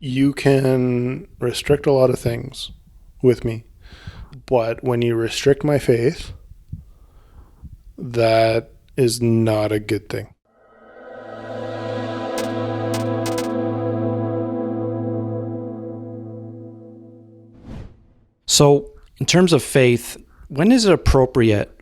You can restrict a lot of things with me, but when you restrict my faith, that is not a good thing. So in terms of faith, when is it appropriate?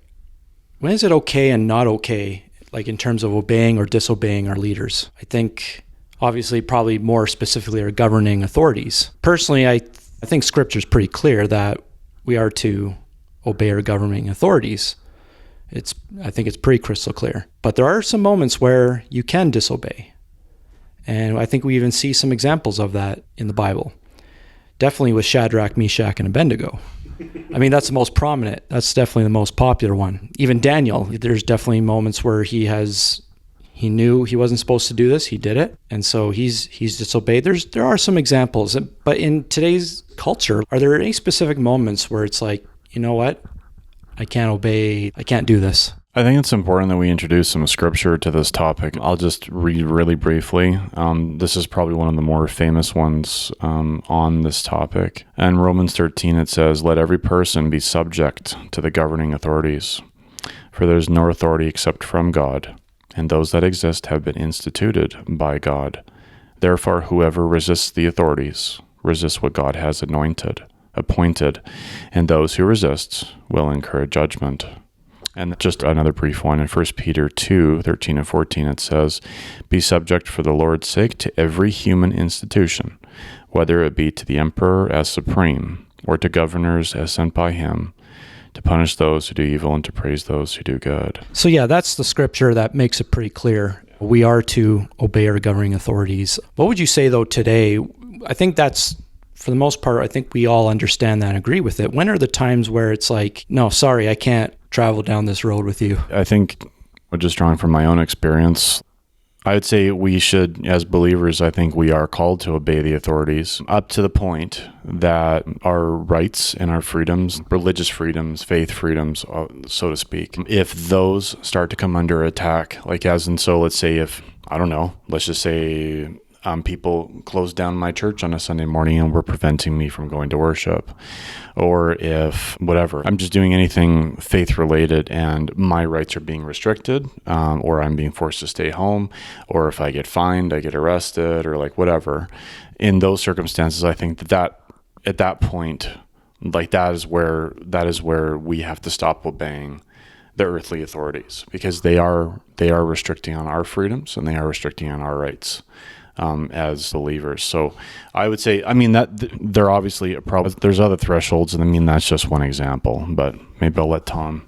When is it okay and not okay, like in terms of obeying or disobeying our leaders? I think obviously probably more specifically our governing authorities. Personally, I think Scripture is pretty clear that we are to obey our governing authorities. I think it's pretty crystal clear. But there are some moments where you can disobey. And I think we even see some examples of that in the Bible. Definitely with Shadrach, Meshach, and Abednego. I mean, that's the most prominent. That's definitely the most popular one. Even Daniel, there's definitely moments where he knew he wasn't supposed to do this. He did it. And so he's disobeyed. There are some examples. But in today's culture, are there any specific moments where it's like, you know what? I can't obey. I can't do this. I think it's important that we introduce some scripture to this topic. I'll just read really briefly. This is probably one of the more famous ones on this topic. In Romans 13, it says, "Let every person be subject to the governing authorities, for there is no authority except from God, and those that exist have been instituted by God. Therefore, whoever resists the authorities resists what God has appointed, and those who resist will incur judgment." And just another brief one, in 1 Peter 2, 13 and 14, it says, "Be subject for the Lord's sake to every human institution, whether it be to the emperor as supreme, or to governors as sent by him, to punish those who do evil and to praise those who do good." So yeah, that's the scripture that makes it pretty clear. We are to obey our governing authorities. What would you say, though, today? I think that's, for the most part, I think we all understand that and agree with it. When are the times where it's like, no, sorry, I can't travel down this road with you? I think, just drawing from my own experience, I would say we should, as believers, I think we are called to obey the authorities up to the point that our rights and our freedoms, religious freedoms, faith freedoms, so to speak, if those start to come under attack, like as in, so let's say if, I don't know, let's just say people close down my church on a Sunday morning and were preventing me from going to worship, or if whatever, I'm just doing anything faith related and my rights are being restricted, or I'm being forced to stay home, or if I get fined, I get arrested, or like whatever. In those circumstances, I think that at that point, like that is where we have to stop obeying the earthly authorities, because they are restricting on our freedoms and they are restricting on our rights. As believers. So I would say, I mean, that there obviously there's other thresholds, and I mean, that's just one example, but maybe I'll let Tom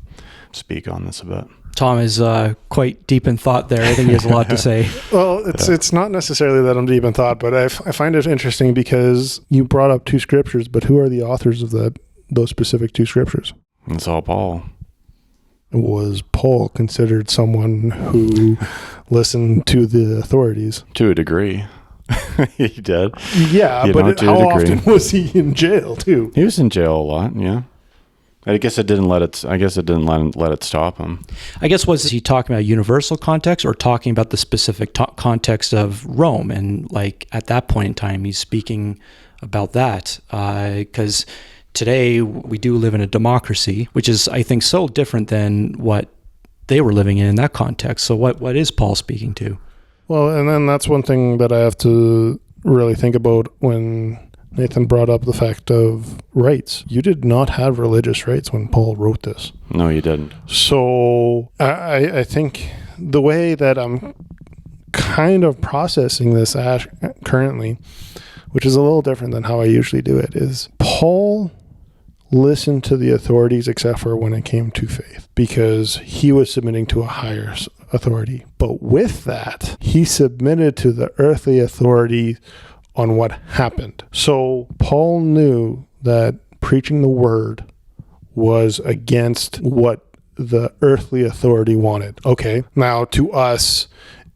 speak on this a bit. Tom is quite deep in thought there. I think he has a lot to say. Well, it's not necessarily that I'm deep in thought, but I find it interesting because you brought up two scriptures, but who are the authors of those specific two scriptures? It's all Paul. Was Paul considered someone who listened to the authorities? To a degree. He did. Yeah, but how often was he in jail too? He was in jail a lot, yeah. I guess it didn't let it stop him. I guess, was he talking about universal context or talking about the specific context of Rome? And like at that point in time, he's speaking about that because today we do live in a democracy, which is, I think, so different than what they were living in that context. So what is Paul speaking to? Well, and then that's one thing that I have to really think about when Nathan brought up the fact of rights. You did not have religious rights when Paul wrote this. No, you didn't. So I think the way that I'm kind of processing this currently, which is a little different than how I usually do it, is Paul listened to the authorities except for when it came to faith, because he was submitting to a higher authority. But with that, he submitted to the earthly authority on what happened. So Paul knew that preaching the word was against what the earthly authority wanted. Okay, now to us,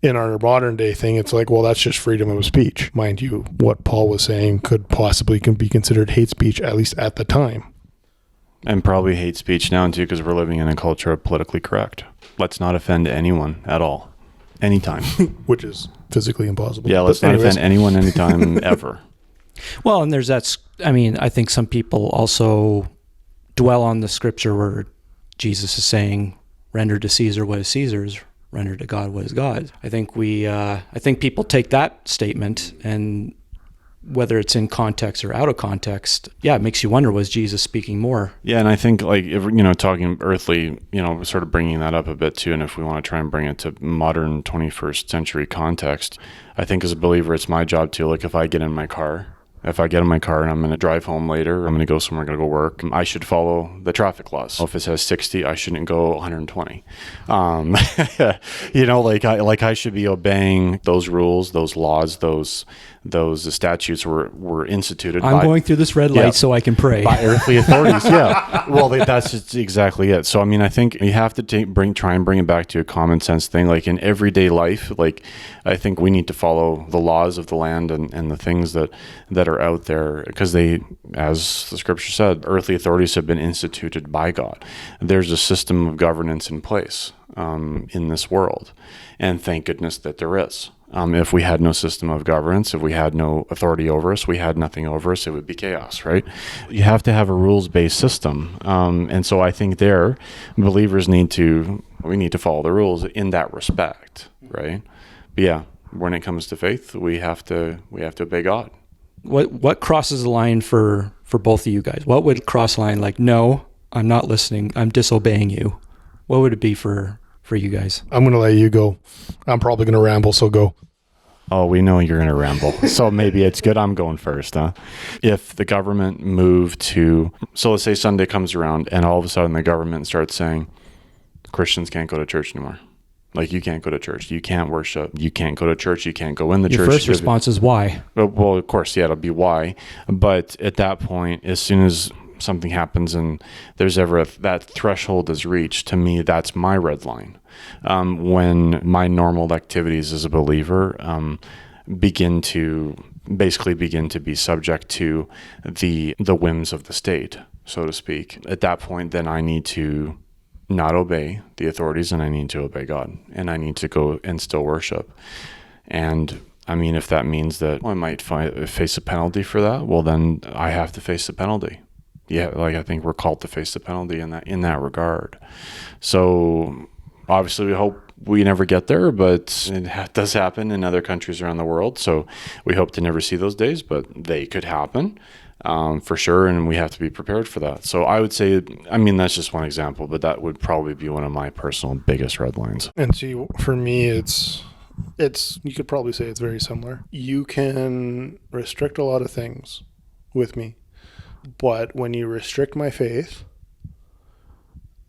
in our modern day thing, it's like, well, that's just freedom of speech. Mind you, what Paul was saying could possibly be considered hate speech, at least at the time. And probably hate speech now too, because we're living in a culture of politically correct. Let's not offend anyone at all, anytime. Which is physically impossible. Yeah, let's not offend anyone anytime ever. Well, and there's I think some people also dwell on the scripture where Jesus is saying, render to Caesar what is Caesar's, render to God what is God's. I think people take that statement, and whether it's in context or out of context, it makes you wonder, was Jesus speaking more? Yeah, and I think, like, if, talking earthly, sort of bringing that up a bit too, and if we want to try and bring it to modern 21st century context, I think as a believer, it's my job to, like, if I get in my car and I'm going to drive home later, I'm going to go somewhere, I'm going to go work, I should follow the traffic laws. So if it says 60, I shouldn't go 120. I should be obeying those rules, those laws, those statutes were instituted. I'm going through this red light so I can pray. By earthly authorities, yeah. Well, that's just exactly it. So, I think you have to try and bring it back to a common sense thing. Like in everyday life, like I think we need to follow the laws of the land and the things that are out there, because they, as the scripture said, earthly authorities have been instituted by God. There's a system of governance in place in this world, and thank goodness that there is. If we had no system of governance, if we had no authority over us, we had nothing over us, it would be chaos, right? You have to have a rules-based system. And so I think believers need to follow the rules in that respect, right? But yeah, when it comes to faith, we have to obey God. What crosses the line for both of you guys? What would cross the line, like, no, I'm not listening, I'm disobeying you? What would it be for you guys? I'm going to let you go. I'm probably going to ramble, so go. Oh, we know you're going to ramble. So maybe it's good I'm going first, huh? If the government moved so let's say Sunday comes around and all of a sudden the government starts saying, Christians can't go to church anymore. Like, you can't go to church. You can't worship. You can't go to church. You can't go in the church. Your first response is why? Well, of course, yeah, it'll be why. But at that point, as soon as something happens and there's ever that threshold is reached, to me, that's my red line. When my normal activities as a believer begin to be subject to the whims of the state, so to speak. At that point, then I need to not obey the authorities, and I need to obey God, and I need to go and still worship. And if that means that I might face a penalty for that, well, then I have to face the penalty. Yeah, like, I think we're called to face the penalty in that regard. So obviously we hope we never get there, but it does happen in other countries around the world. So we hope to never see those days, but they could happen for sure, and we have to be prepared for that. So I would say, that's just one example, but that would probably be one of my personal biggest red lines. And see, for me, it's you could probably say it's very similar. You can restrict a lot of things with me, but when you restrict my faith,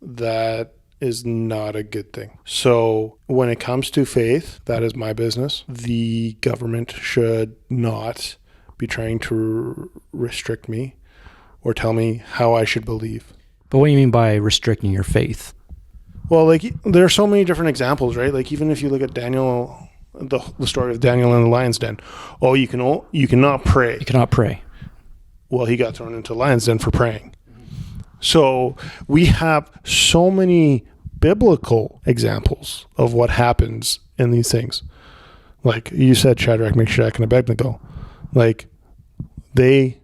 that is not a good thing. So when it comes to faith, that is my business. The government should not be trying to restrict me or tell me how I should believe. But what do you mean by restricting your faith? Well, like, there are so many different examples, right? Like, even if you look at Daniel, the story of Daniel in the lion's den. Oh, you cannot pray. You cannot pray. Well, he got thrown into the lion's den for praying. So we have so many biblical examples of what happens in these things. Like you said, Shadrach, Meshach, and Abednego. Like, they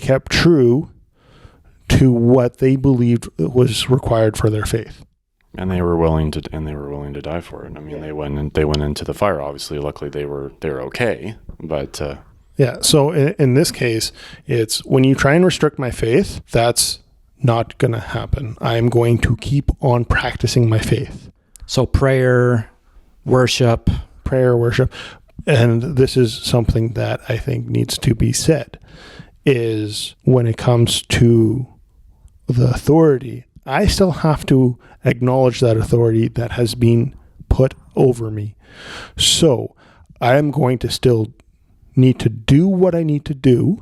kept true to what they believed was required for their faith. And they were willing to die for it. They went into the fire. Obviously, luckily they were okay. But yeah. So in this case, it's when you try and restrict my faith, that's not going to happen. I'm going to keep on practicing my faith. So prayer, worship. And this is something that I think needs to be said, is when it comes to the authority, I still have to acknowledge that authority that has been put over me. So I am going to still need to do what I need to do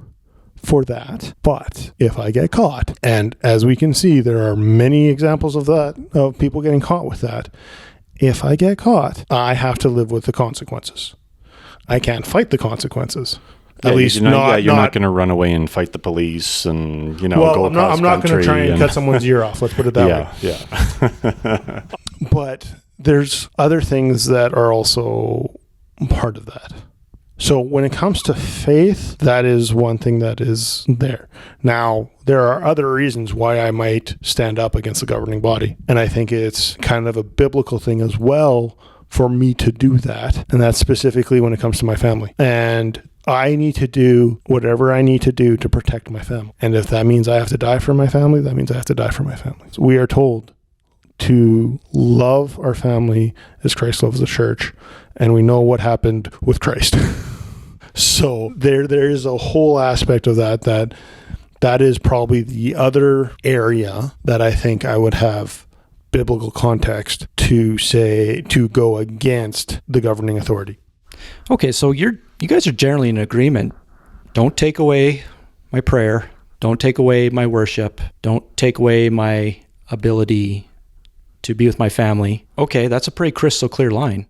for that. But if I get caught, and as we can see, there are many examples of that, of people getting caught with that. If I get caught, I have to live with the consequences. I can't fight the consequences. At least you're not going to run away and fight the police and go across country. I'm not going to try and cut someone's ear off. Let's put it that way. Yeah. But there's other things that are also part of that. So when it comes to faith, that is one thing that is there. Now, there are other reasons why I might stand up against the governing body. And I think it's kind of a biblical thing as well for me to do that. And that's specifically when it comes to my family. And I need to do whatever I need to do to protect my family. And if that means I have to die for my family, that means I have to die for my family. So we are told to love our family as Christ loves the church. And we know what happened with Christ. So there is a whole aspect of that is probably the other area that I think I would have biblical context to say to go against the governing authority. Okay, so you guys are generally in agreement. Don't take away my prayer. Don't take away my worship. Don't take away my ability to be with my family. Okay, that's a pretty crystal clear line.